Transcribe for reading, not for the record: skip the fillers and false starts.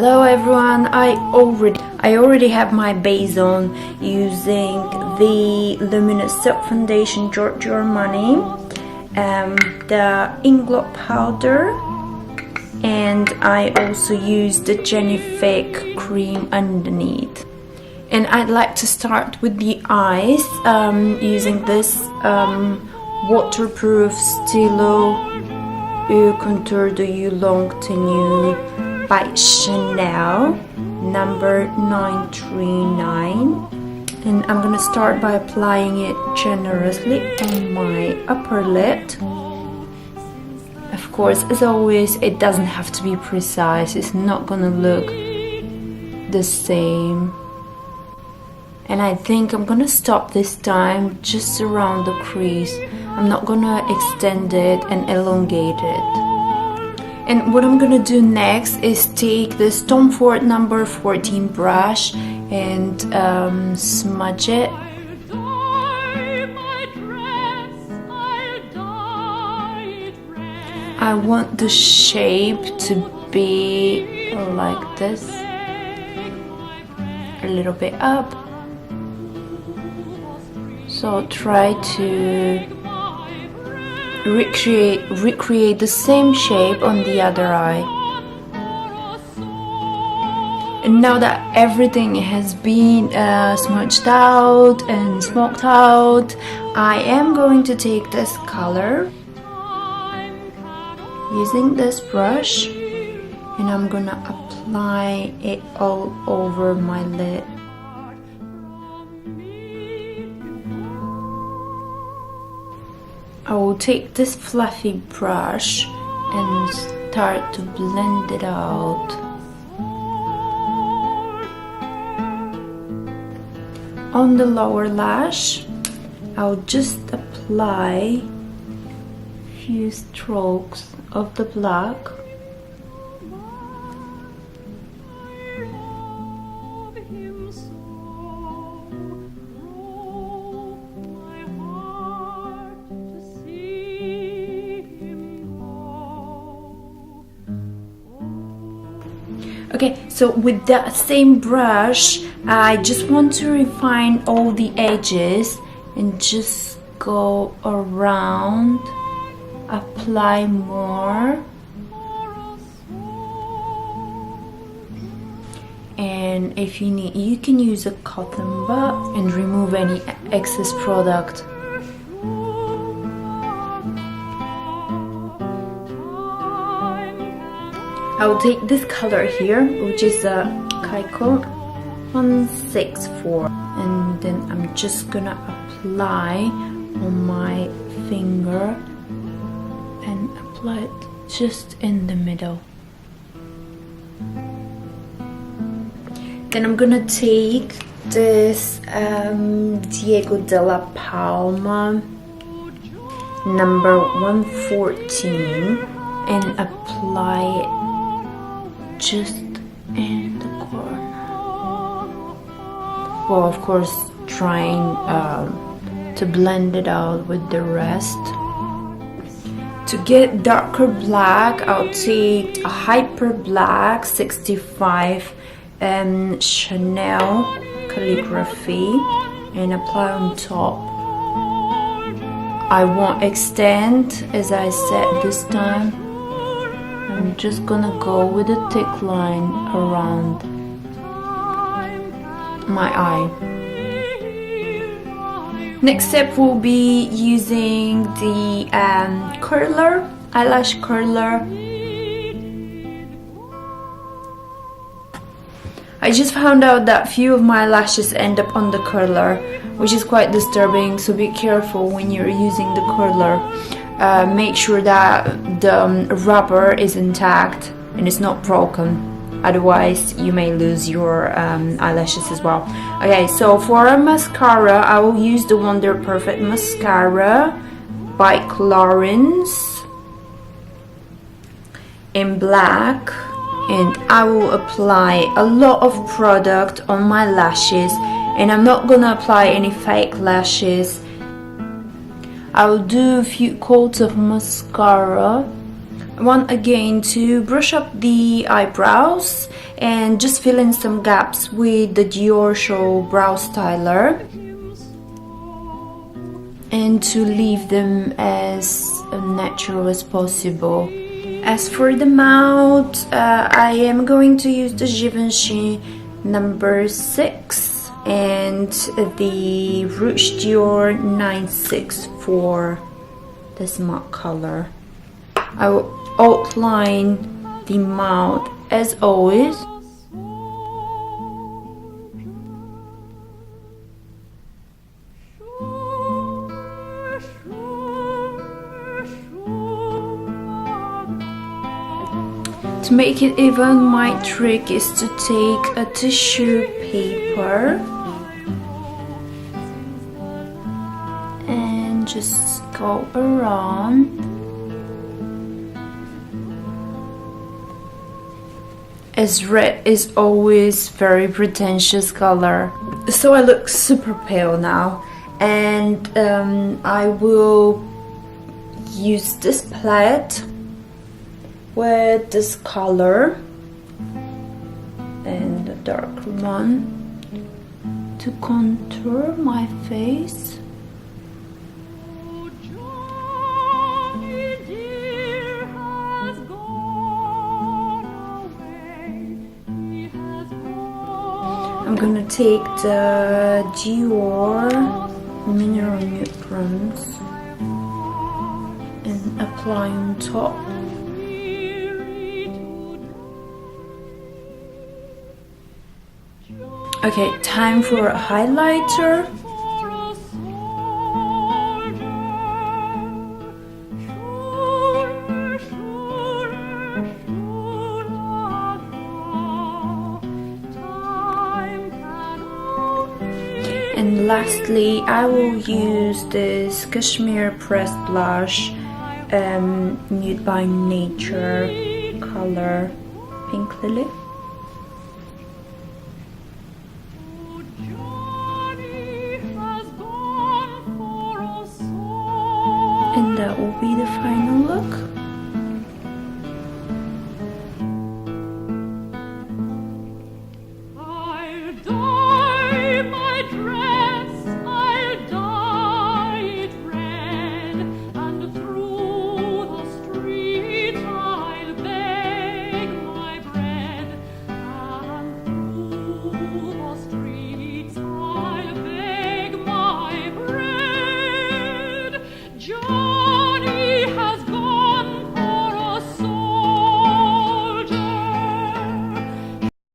Hello everyone, I already have my base on using the Luminous Silk Foundation Giorgio Armani, the ink blot powder, and I also use the Genifique cream underneath. And I'd like to start with the eyes using this waterproof Stylo Yeux Contour de Yeux Long Tenue by Chanel, number 939. And I'm gonna start by applying it generously on my upper lid. Of course, as always, it doesn't have to be precise. It's not gonna look the same. And I think I'm gonna stop this time just around the crease. I'm not gonna extend it and elongate it. And what I'm gonna do next is take this Tom Ford number 14 brush and smudge it. I want the shape to be like this, a little bit up. So try to recreate the same shape on the other eye. And now that everything has been smudged out and smoked out, I am going to take this color using this brush, and I'm gonna apply it all over my lid. I will take this fluffy brush and start to blend it out. On the lower lash, I'll just apply a few strokes of the black. Okay, so with that same brush, I just want to refine all the edges and just go around, apply more. And if you need, you can use a cotton bud and remove any excess product. I will take this color here, which is a Kaiko 164, and then I'm just gonna apply on my finger and apply it just in the middle. Then I'm gonna take this Diego della Palma number 114 and apply it just in the corner. Well, of course, trying to blend it out with the rest. To get darker black, I'll take a hyper black 65 Chanel Calligraphie and apply on top. I won't extend, as I said this time. I'm just gonna go with a thick line around my eye. Next step will be using the curler, eyelash curler. I just found out that few of my lashes end up on the curler, which is quite disturbing, so be careful when you're using the curler. Make sure that the rubber is intact and it's not broken, otherwise you may lose your eyelashes as well. Okay, so for a mascara, I will use the Wonder Perfect mascara by Clarins in black, and I will apply a lot of product on my lashes, and I'm not gonna apply any fake lashes. I will do a few coats of mascara I want again to brush up the eyebrows and just fill in some gaps with the DIORSKIN brow styler, and to leave them as natural as possible. As for the mouth, I am going to use the Givenchy number 6 and the Rouge Dior 964, this matte color. I will outline the mouth as always. To make it even, my trick is to take a tissue paper and just go around. As red is always very pretentious color, so I look super pale now, and I will use this palette with this color and the darker one to contour my face. I'm gonna take the Dior Mineral Nude Bronze and apply on top. Okay, time for a highlighter. And lastly, I will use this Cashmere pressed blush, Nude by Nature color, Pink Lily.